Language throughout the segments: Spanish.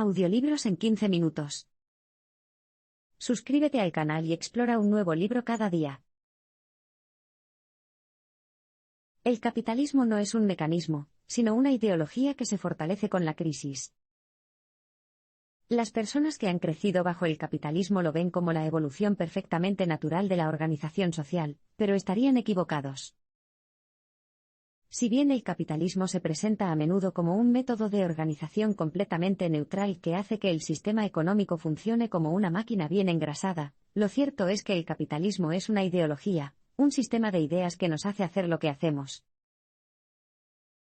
Audiolibros en 15 minutos. Suscríbete al canal y explora un nuevo libro cada día. El capitalismo no es un mecanismo, sino una ideología que se fortalece con la crisis. Las personas que han crecido bajo el capitalismo lo ven como la evolución perfectamente natural de la organización social, pero estarían equivocados. Si bien el capitalismo se presenta a menudo como un método de organización completamente neutral que hace que el sistema económico funcione como una máquina bien engrasada, lo cierto es que el capitalismo es una ideología, un sistema de ideas que nos hace hacer lo que hacemos.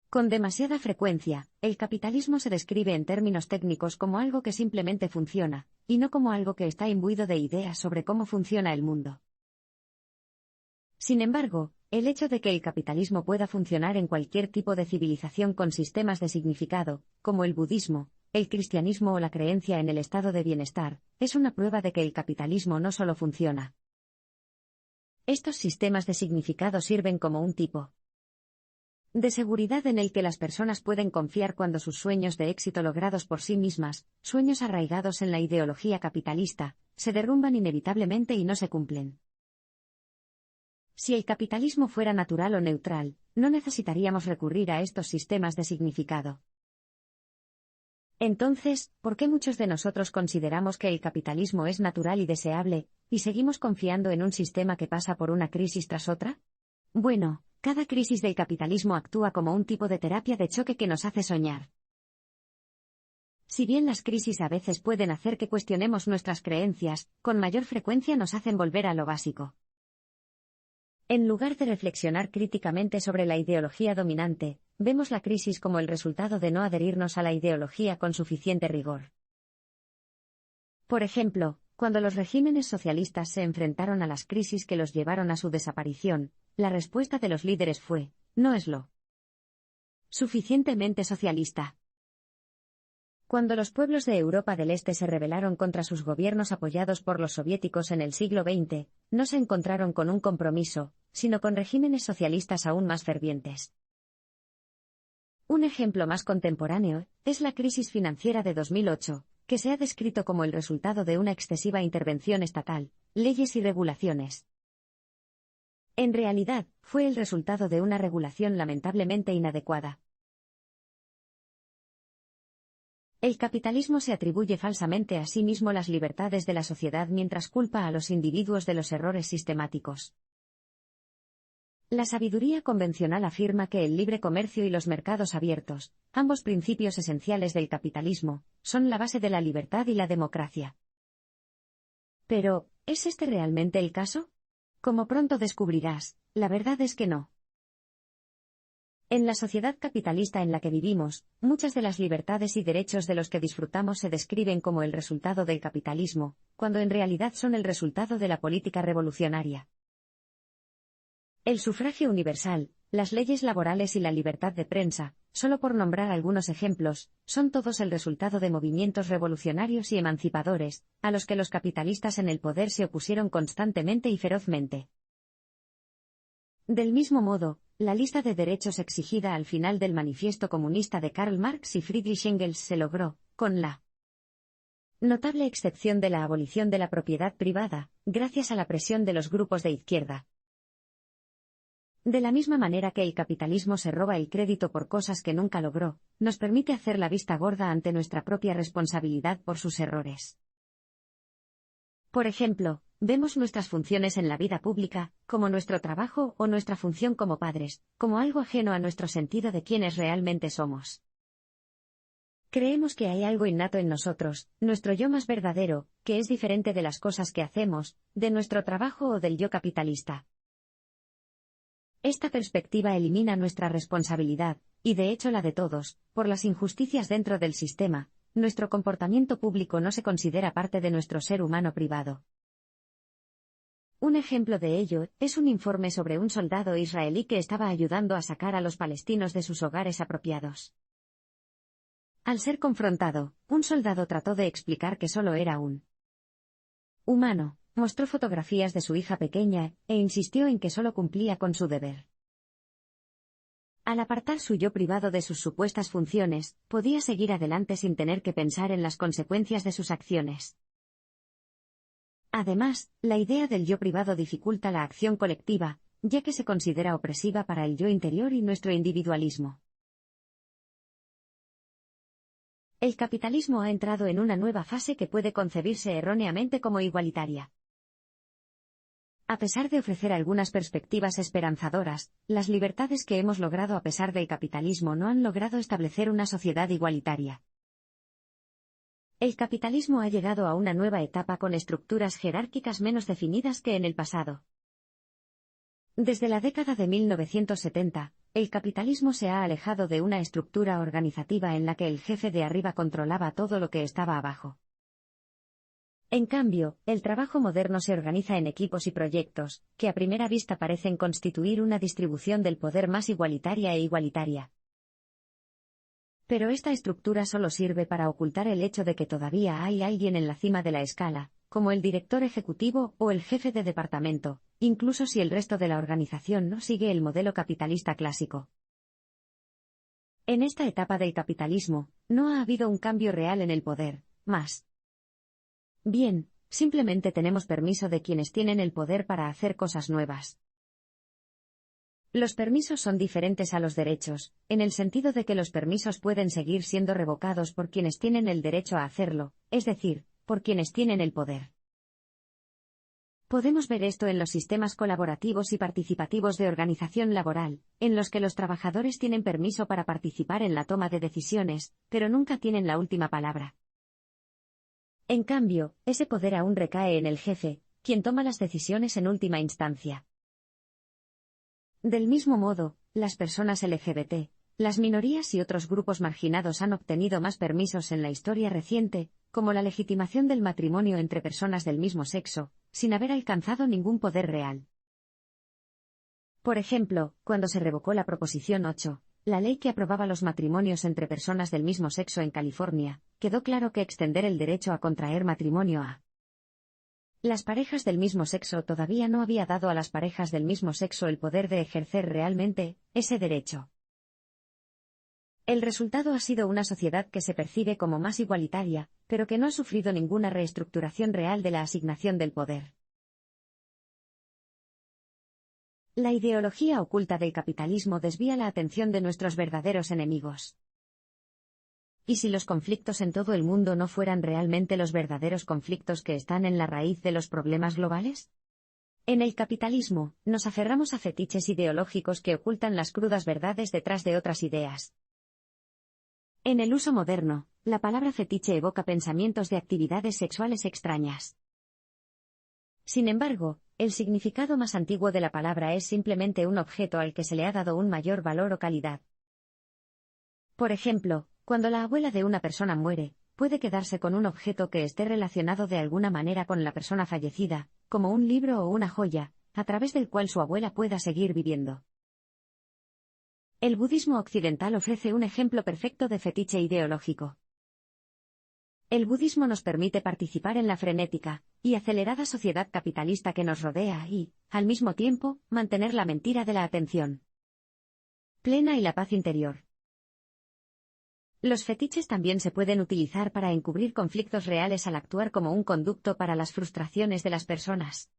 Con demasiada frecuencia, el capitalismo se describe en términos técnicos como algo que simplemente funciona, y no como algo que está imbuido de ideas sobre cómo funciona el mundo. Sin embargo, el hecho de que el capitalismo pueda funcionar en cualquier tipo de civilización con sistemas de significado, como el budismo, el cristianismo o la creencia en el estado de bienestar, es una prueba de que el capitalismo no solo funciona. Estos sistemas de significado sirven como un tipo de seguridad en el que las personas pueden confiar cuando sus sueños de éxito logrados por sí mismas, sueños arraigados en la ideología capitalista, se derrumban inevitablemente y no se cumplen. Si el capitalismo fuera natural o neutral, no necesitaríamos recurrir a estos sistemas de significado. Entonces, ¿por qué muchos de nosotros consideramos que el capitalismo es natural y deseable, y seguimos confiando en un sistema que pasa por una crisis tras otra? Bueno, cada crisis del capitalismo actúa como un tipo de terapia de choque que nos hace soñar. Si bien las crisis a veces pueden hacer que cuestionemos nuestras creencias, con mayor frecuencia nos hacen volver a lo básico. En lugar de reflexionar críticamente sobre la ideología dominante, vemos la crisis como el resultado de no adherirnos a la ideología con suficiente rigor. Por ejemplo, cuando los regímenes socialistas se enfrentaron a las crisis que los llevaron a su desaparición, la respuesta de los líderes fue: no es lo suficientemente socialista. Cuando los pueblos de Europa del Este se rebelaron contra sus gobiernos apoyados por los soviéticos en el siglo XX, no se encontraron con un compromiso, sino con regímenes socialistas aún más fervientes. Un ejemplo más contemporáneo es la crisis financiera de 2008, que se ha descrito como el resultado de una excesiva intervención estatal, leyes y regulaciones. En realidad, fue el resultado de una regulación lamentablemente inadecuada. El capitalismo se atribuye falsamente a sí mismo las libertades de la sociedad mientras culpa a los individuos de los errores sistemáticos. La sabiduría convencional afirma que el libre comercio y los mercados abiertos, ambos principios esenciales del capitalismo, son la base de la libertad y la democracia. Pero, ¿es este realmente el caso? Como pronto descubrirás, la verdad es que no. En la sociedad capitalista en la que vivimos, muchas de las libertades y derechos de los que disfrutamos se describen como el resultado del capitalismo, cuando en realidad son el resultado de la política revolucionaria. El sufragio universal, las leyes laborales y la libertad de prensa, solo por nombrar algunos ejemplos, son todos el resultado de movimientos revolucionarios y emancipadores, a los que los capitalistas en el poder se opusieron constantemente y ferozmente. Del mismo modo, la lista de derechos exigida al final del manifiesto comunista de Karl Marx y Friedrich Engels se logró, con la notable excepción de la abolición de la propiedad privada, gracias a la presión de los grupos de izquierda. De la misma manera que el capitalismo se roba el crédito por cosas que nunca logró, nos permite hacer la vista gorda ante nuestra propia responsabilidad por sus errores. Por ejemplo, vemos nuestras funciones en la vida pública, como nuestro trabajo o nuestra función como padres, como algo ajeno a nuestro sentido de quiénes realmente somos. Creemos que hay algo innato en nosotros, nuestro yo más verdadero, que es diferente de las cosas que hacemos, de nuestro trabajo o del yo capitalista. Esta perspectiva elimina nuestra responsabilidad, y de hecho la de todos, por las injusticias dentro del sistema. Nuestro comportamiento público no se considera parte de nuestro ser humano privado. Un ejemplo de ello es un informe sobre un soldado israelí que estaba ayudando a sacar a los palestinos de sus hogares apropiados. Al ser confrontado, un soldado trató de explicar que solo era un humano, mostró fotografías de su hija pequeña, e insistió en que solo cumplía con su deber. Al apartar su yo privado de sus supuestas funciones, podía seguir adelante sin tener que pensar en las consecuencias de sus acciones. Además, la idea del yo privado dificulta la acción colectiva, ya que se considera opresiva para el yo interior y nuestro individualismo. El capitalismo ha entrado en una nueva fase que puede concebirse erróneamente como igualitaria. A pesar de ofrecer algunas perspectivas esperanzadoras, las libertades que hemos logrado a pesar del capitalismo no han logrado establecer una sociedad igualitaria. El capitalismo ha llegado a una nueva etapa con estructuras jerárquicas menos definidas que en el pasado. Desde la década de 1970, el capitalismo se ha alejado de una estructura organizativa en la que el jefe de arriba controlaba todo lo que estaba abajo. En cambio, el trabajo moderno se organiza en equipos y proyectos, que a primera vista parecen constituir una distribución del poder más igualitaria e igualitaria. Pero esta estructura solo sirve para ocultar el hecho de que todavía hay alguien en la cima de la escala, como el director ejecutivo o el jefe de departamento, incluso si el resto de la organización no sigue el modelo capitalista clásico. En esta etapa del capitalismo, no ha habido un cambio real en el poder, más bien, simplemente tenemos permiso de quienes tienen el poder para hacer cosas nuevas. Los permisos son diferentes a los derechos, en el sentido de que los permisos pueden seguir siendo revocados por quienes tienen el derecho a hacerlo, es decir, por quienes tienen el poder. Podemos ver esto en los sistemas colaborativos y participativos de organización laboral, en los que los trabajadores tienen permiso para participar en la toma de decisiones, pero nunca tienen la última palabra. En cambio, ese poder aún recae en el jefe, quien toma las decisiones en última instancia. Del mismo modo, las personas LGBT, las minorías y otros grupos marginados han obtenido más permisos en la historia reciente, como la legitimación del matrimonio entre personas del mismo sexo, sin haber alcanzado ningún poder real. Por ejemplo, cuando se revocó la Proposición 8, la ley que aprobaba los matrimonios entre personas del mismo sexo en California, quedó claro que extender el derecho a contraer matrimonio a las parejas del mismo sexo todavía no había dado a las parejas del mismo sexo el poder de ejercer realmente ese derecho. El resultado ha sido una sociedad que se percibe como más igualitaria, pero que no ha sufrido ninguna reestructuración real de la asignación del poder. La ideología oculta del capitalismo desvía la atención de nuestros verdaderos enemigos. ¿Y si los conflictos en todo el mundo no fueran realmente los verdaderos conflictos que están en la raíz de los problemas globales? En el capitalismo, nos aferramos a fetiches ideológicos que ocultan las crudas verdades detrás de otras ideas. En el uso moderno, la palabra fetiche evoca pensamientos de actividades sexuales extrañas. Sin embargo, el significado más antiguo de la palabra es simplemente un objeto al que se le ha dado un mayor valor o calidad. Por ejemplo, cuando la abuela de una persona muere, puede quedarse con un objeto que esté relacionado de alguna manera con la persona fallecida, como un libro o una joya, a través del cual su abuela pueda seguir viviendo. El budismo occidental ofrece un ejemplo perfecto de fetiche ideológico. El budismo nos permite participar en la frenética y acelerada sociedad capitalista que nos rodea y, al mismo tiempo, mantener la mentira de la atención plena y la paz interior. Los fetiches también se pueden utilizar para encubrir conflictos reales al actuar como un conducto para las frustraciones de las personas.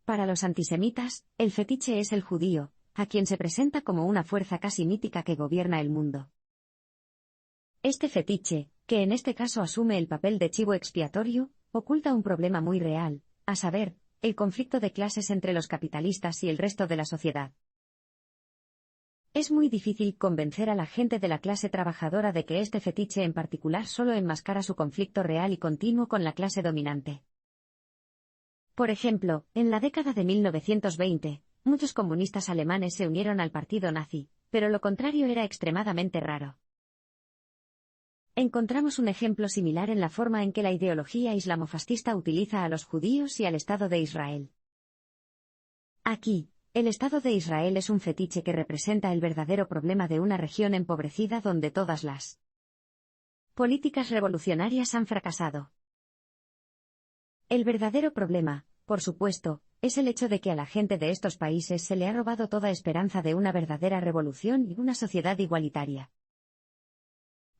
Para los antisemitas, el fetiche es el judío, a quien se presenta como una fuerza casi mítica que gobierna el mundo. Este fetiche, que en este caso asume el papel de chivo expiatorio, oculta un problema muy real, a saber, el conflicto de clases entre los capitalistas y el resto de la sociedad. Es muy difícil convencer a la gente de la clase trabajadora de que este fetiche en particular solo enmascara su conflicto real y continuo con la clase dominante. Por ejemplo, en la década de 1920, muchos comunistas alemanes se unieron al partido nazi, pero lo contrario era extremadamente raro. Encontramos un ejemplo similar en la forma en que la ideología islamofascista utiliza a los judíos y al Estado de Israel. Aquí, el Estado de Israel es un fetiche que representa el verdadero problema de una región empobrecida donde todas las políticas revolucionarias han fracasado. El verdadero problema, por supuesto, es el hecho de que a la gente de estos países se le ha robado toda esperanza de una verdadera revolución y una sociedad igualitaria.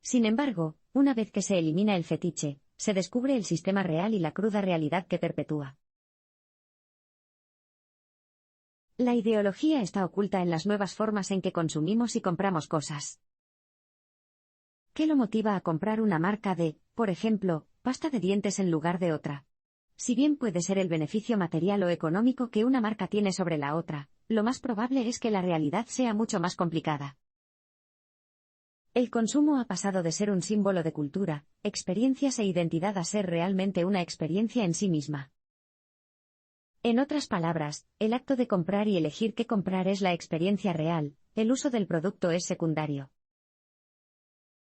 Sin embargo, una vez que se elimina el fetiche, se descubre el sistema real y la cruda realidad que perpetúa. La ideología está oculta en las nuevas formas en que consumimos y compramos cosas. ¿Qué lo motiva a comprar una marca de, por ejemplo, pasta de dientes en lugar de otra? Si bien puede ser el beneficio material o económico que una marca tiene sobre la otra, lo más probable es que la realidad sea mucho más complicada. El consumo ha pasado de ser un símbolo de cultura, experiencias e identidad a ser realmente una experiencia en sí misma. En otras palabras, el acto de comprar y elegir qué comprar es la experiencia real, el uso del producto es secundario.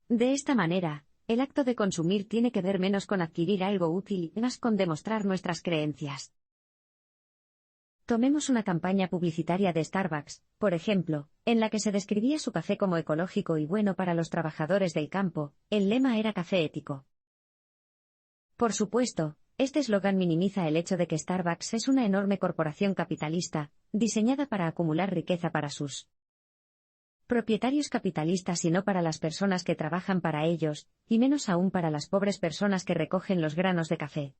De esta manera, el acto de consumir tiene que ver menos con adquirir algo útil y más con demostrar nuestras creencias. Tomemos una campaña publicitaria de Starbucks, por ejemplo, en la que se describía su café como ecológico y bueno para los trabajadores del campo. El lema era café ético. Por supuesto, este eslogan minimiza el hecho de que Starbucks es una enorme corporación capitalista, diseñada para acumular riqueza para sus propietarios capitalistas y no para las personas que trabajan para ellos, y menos aún para las pobres personas que recogen los granos de café.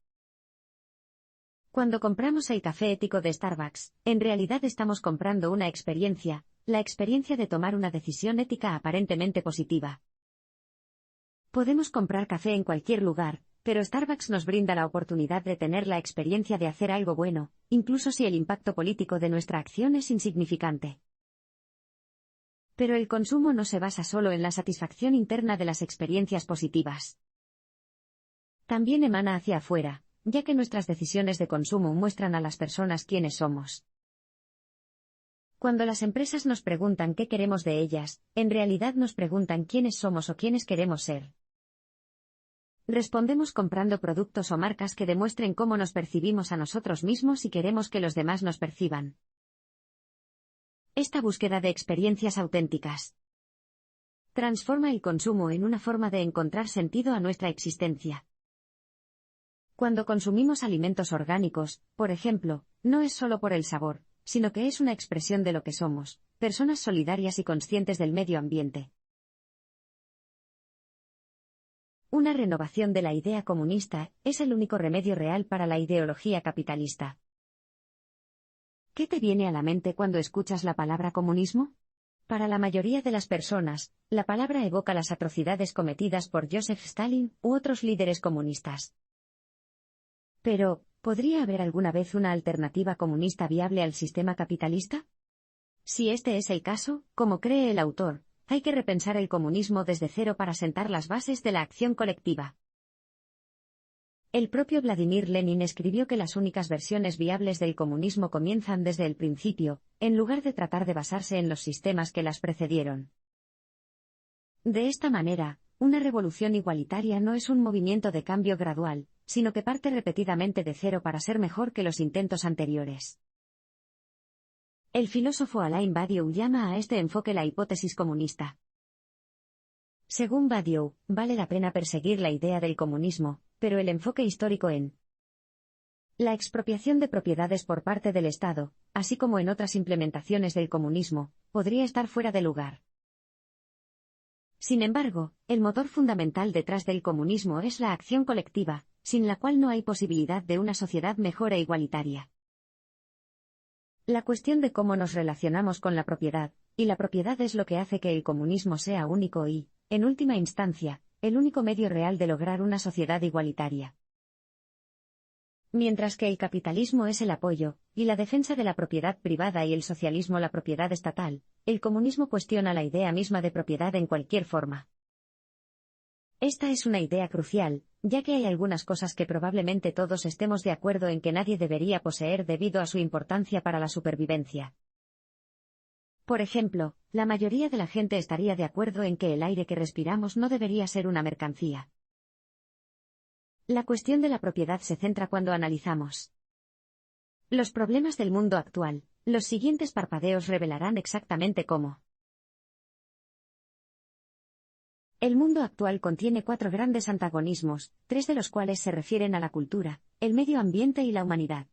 Cuando compramos el café ético de Starbucks, en realidad estamos comprando una experiencia, la experiencia de tomar una decisión ética aparentemente positiva. Podemos comprar café en cualquier lugar, pero Starbucks nos brinda la oportunidad de tener la experiencia de hacer algo bueno, incluso si el impacto político de nuestra acción es insignificante. Pero el consumo no se basa solo en la satisfacción interna de las experiencias positivas. También emana hacia afuera, ya que nuestras decisiones de consumo muestran a las personas quiénes somos. Cuando las empresas nos preguntan qué queremos de ellas, en realidad nos preguntan quiénes somos o quiénes queremos ser. Respondemos comprando productos o marcas que demuestren cómo nos percibimos a nosotros mismos y queremos que los demás nos perciban. Esta búsqueda de experiencias auténticas transforma el consumo en una forma de encontrar sentido a nuestra existencia. Cuando consumimos alimentos orgánicos, por ejemplo, no es solo por el sabor, sino que es una expresión de lo que somos, personas solidarias y conscientes del medio ambiente. Una renovación de la idea comunista es el único remedio real para la ideología capitalista. ¿Qué te viene a la mente cuando escuchas la palabra comunismo? Para la mayoría de las personas, la palabra evoca las atrocidades cometidas por Joseph Stalin u otros líderes comunistas. Pero, ¿podría haber alguna vez una alternativa comunista viable al sistema capitalista? Si este es el caso, como cree el autor, hay que repensar el comunismo desde cero para sentar las bases de la acción colectiva. El propio Vladimir Lenin escribió que las únicas versiones viables del comunismo comienzan desde el principio, en lugar de tratar de basarse en los sistemas que las precedieron. De esta manera, una revolución igualitaria no es un movimiento de cambio gradual, sino que parte repetidamente de cero para ser mejor que los intentos anteriores. El filósofo Alain Badiou llama a este enfoque la hipótesis comunista. Según Badiou, vale la pena perseguir la idea del comunismo, pero el enfoque histórico en la expropiación de propiedades por parte del Estado, así como en otras implementaciones del comunismo, podría estar fuera de lugar. Sin embargo, el motor fundamental detrás del comunismo es la acción colectiva, sin la cual no hay posibilidad de una sociedad mejor e igualitaria. La cuestión de cómo nos relacionamos con la propiedad, y la propiedad es lo que hace que el comunismo sea único y, en última instancia, el único medio real de lograr una sociedad igualitaria. Mientras que el capitalismo es el apoyo, y la defensa de la propiedad privada y el socialismo la propiedad estatal, el comunismo cuestiona la idea misma de propiedad en cualquier forma. Esta es una idea crucial, ya que hay algunas cosas que probablemente todos estemos de acuerdo en que nadie debería poseer debido a su importancia para la supervivencia. Por ejemplo, la mayoría de la gente estaría de acuerdo en que el aire que respiramos no debería ser una mercancía. La cuestión de la propiedad se centra cuando analizamos los problemas del mundo actual. Los siguientes parpadeos revelarán exactamente cómo. El mundo actual contiene 4 grandes antagonismos, 3 de los cuales se refieren a la cultura, el medio ambiente y la humanidad.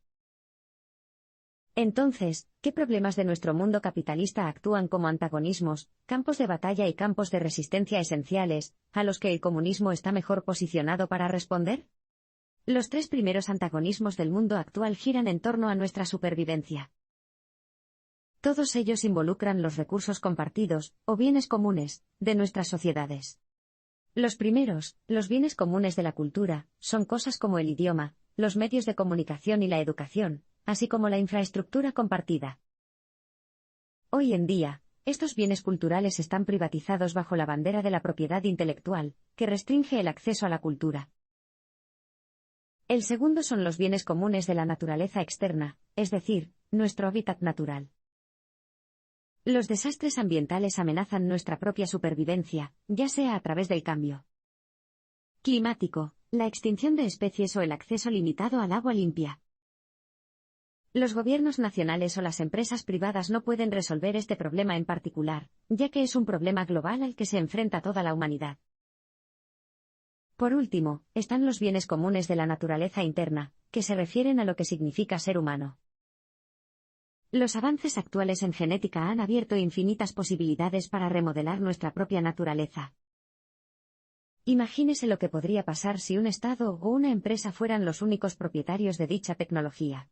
Entonces, ¿qué problemas de nuestro mundo capitalista actúan como antagonismos, campos de batalla y campos de resistencia esenciales, a los que el comunismo está mejor posicionado para responder? Los tres primeros antagonismos del mundo actual giran en torno a nuestra supervivencia. Todos ellos involucran los recursos compartidos, o bienes comunes, de nuestras sociedades. Los primeros, los bienes comunes de la cultura, son cosas como el idioma, los medios de comunicación y la educación, así como la infraestructura compartida. Hoy en día, estos bienes culturales están privatizados bajo la bandera de la propiedad intelectual, que restringe el acceso a la cultura. El segundo son los bienes comunes de la naturaleza externa, es decir, nuestro hábitat natural. Los desastres ambientales amenazan nuestra propia supervivencia, ya sea a través del cambio climático, la extinción de especies o el acceso limitado al agua limpia. Los gobiernos nacionales o las empresas privadas no pueden resolver este problema en particular, ya que es un problema global al que se enfrenta toda la humanidad. Por último, están los bienes comunes de la naturaleza interna, que se refieren a lo que significa ser humano. Los avances actuales en genética han abierto infinitas posibilidades para remodelar nuestra propia naturaleza. Imagínese lo que podría pasar si un Estado o una empresa fueran los únicos propietarios de dicha tecnología.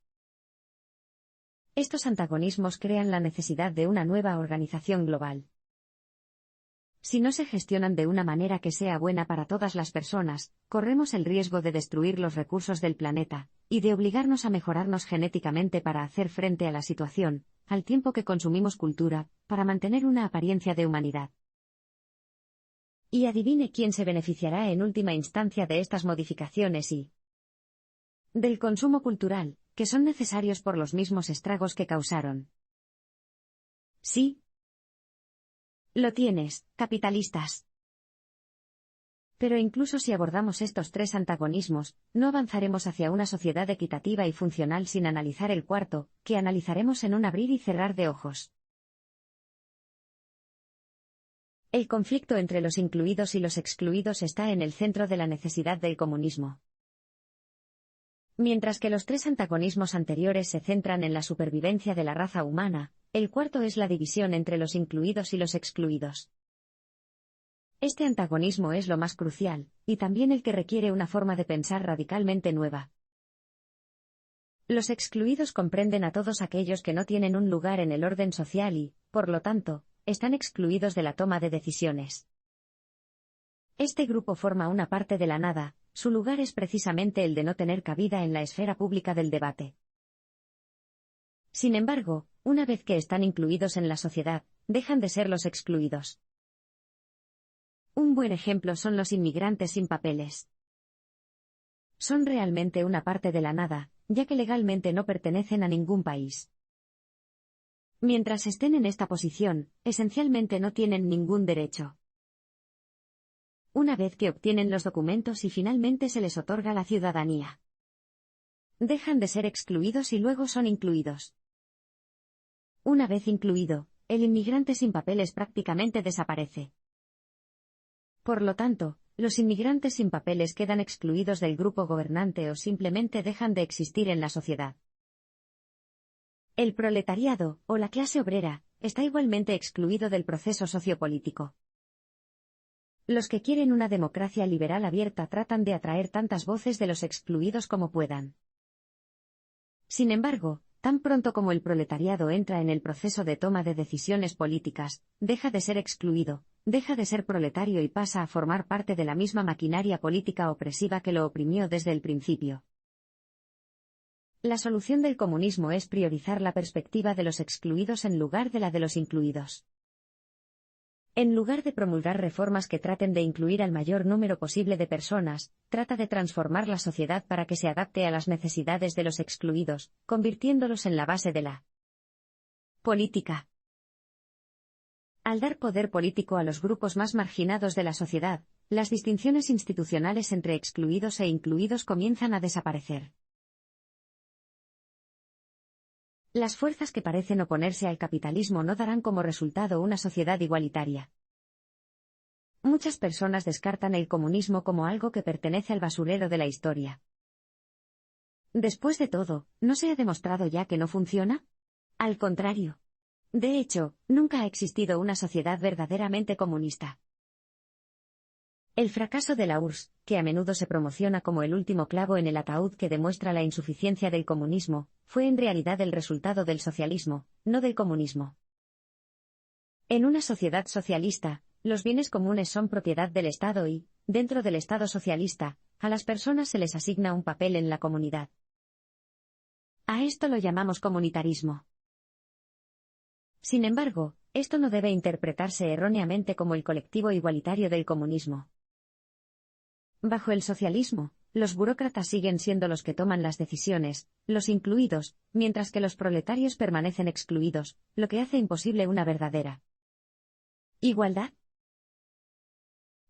Estos antagonismos crean la necesidad de una nueva organización global. Si no se gestionan de una manera que sea buena para todas las personas, corremos el riesgo de destruir los recursos del planeta, y de obligarnos a mejorarnos genéticamente para hacer frente a la situación, al tiempo que consumimos cultura, para mantener una apariencia de humanidad. Y adivine quién se beneficiará en última instancia de estas modificaciones y del consumo cultural, que son necesarios por los mismos estragos que causaron. Sí. Lo tienes, capitalistas. Pero incluso si abordamos estos tres antagonismos, no avanzaremos hacia una sociedad equitativa y funcional sin analizar el cuarto, que analizaremos en un abrir y cerrar de ojos. El conflicto entre los incluidos y los excluidos está en el centro de la necesidad del comunismo. Mientras que los tres antagonismos anteriores se centran en la supervivencia de la raza humana, el cuarto es la división entre los incluidos y los excluidos. Este antagonismo es lo más crucial, y también el que requiere una forma de pensar radicalmente nueva. Los excluidos comprenden a todos aquellos que no tienen un lugar en el orden social y, por lo tanto, están excluidos de la toma de decisiones. Este grupo forma una parte de la nada, su lugar es precisamente el de no tener cabida en la esfera pública del debate. Sin embargo, una vez que están incluidos en la sociedad, dejan de ser los excluidos. Un buen ejemplo son los inmigrantes sin papeles. Son realmente una parte de la nada, ya que legalmente no pertenecen a ningún país. Mientras estén en esta posición, esencialmente no tienen ningún derecho. Una vez que obtienen los documentos y finalmente se les otorga la ciudadanía, dejan de ser excluidos y luego son incluidos. Una vez incluido, el inmigrante sin papeles prácticamente desaparece. Por lo tanto, los inmigrantes sin papeles quedan excluidos del grupo gobernante o simplemente dejan de existir en la sociedad. El proletariado, o la clase obrera, está igualmente excluido del proceso sociopolítico. Los que quieren una democracia liberal abierta tratan de atraer tantas voces de los excluidos como puedan. Sin embargo, tan pronto como el proletariado entra en el proceso de toma de decisiones políticas, deja de ser excluido, deja de ser proletario y pasa a formar parte de la misma maquinaria política opresiva que lo oprimió desde el principio. La solución del comunismo es priorizar la perspectiva de los excluidos en lugar de la de los incluidos. En lugar de promulgar reformas que traten de incluir al mayor número posible de personas, trata de transformar la sociedad para que se adapte a las necesidades de los excluidos, convirtiéndolos en la base de la política. Al dar poder político a los grupos más marginados de la sociedad, las distinciones institucionales entre excluidos e incluidos comienzan a desaparecer. Las fuerzas que parecen oponerse al capitalismo no darán como resultado una sociedad igualitaria. Muchas personas descartan el comunismo como algo que pertenece al basurero de la historia. Después de todo, ¿no se ha demostrado ya que no funciona? Al contrario. De hecho, nunca ha existido una sociedad verdaderamente comunista. El fracaso de la URSS, que a menudo se promociona como el último clavo en el ataúd que demuestra la insuficiencia del comunismo, fue en realidad el resultado del socialismo, no del comunismo. En una sociedad socialista, los bienes comunes son propiedad del Estado y, dentro del Estado socialista, a las personas se les asigna un papel en la comunidad. A esto lo llamamos comunitarismo. Sin embargo, esto no debe interpretarse erróneamente como el colectivo igualitario del comunismo. Bajo el socialismo, los burócratas siguen siendo los que toman las decisiones, los incluidos, mientras que los proletarios permanecen excluidos, lo que hace imposible una verdadera igualdad.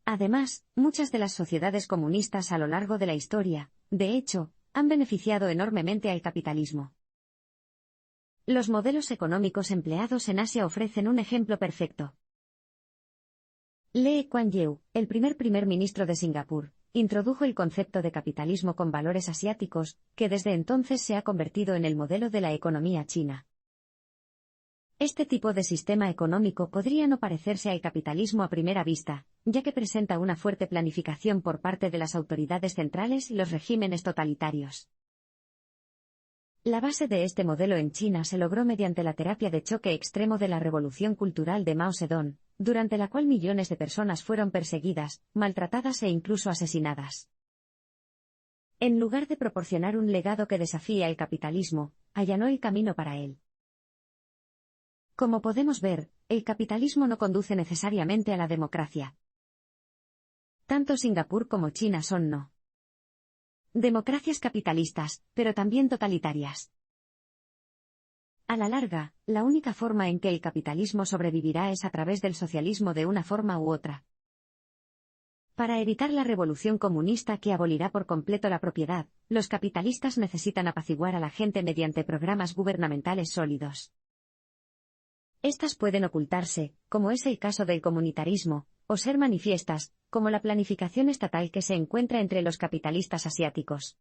Además, muchas de las sociedades comunistas a lo largo de la historia, de hecho, han beneficiado enormemente al capitalismo. Los modelos económicos empleados en Asia ofrecen un ejemplo perfecto. Lee Kuan Yew, el primer ministro de Singapur, introdujo el concepto de capitalismo con valores asiáticos, que desde entonces se ha convertido en el modelo de la economía china. Este tipo de sistema económico podría no parecerse al capitalismo a primera vista, ya que presenta una fuerte planificación por parte de las autoridades centrales y los regímenes totalitarios. La base de este modelo en China se logró mediante la terapia de choque extremo de la Revolución Cultural de Mao Zedong, durante la cual millones de personas fueron perseguidas, maltratadas e incluso asesinadas. En lugar de proporcionar un legado que desafía el capitalismo, allanó el camino para él. Como podemos ver, el capitalismo no conduce necesariamente a la democracia. Tanto Singapur como China son no democracias capitalistas, pero también totalitarias. A la larga, la única forma en que el capitalismo sobrevivirá es a través del socialismo de una forma u otra. Para evitar la revolución comunista que abolirá por completo la propiedad, los capitalistas necesitan apaciguar a la gente mediante programas gubernamentales sólidos. Estas pueden ocultarse, como es el caso del comunitarismo, o ser manifiestas, como la planificación estatal que se encuentra entre los capitalistas asiáticos.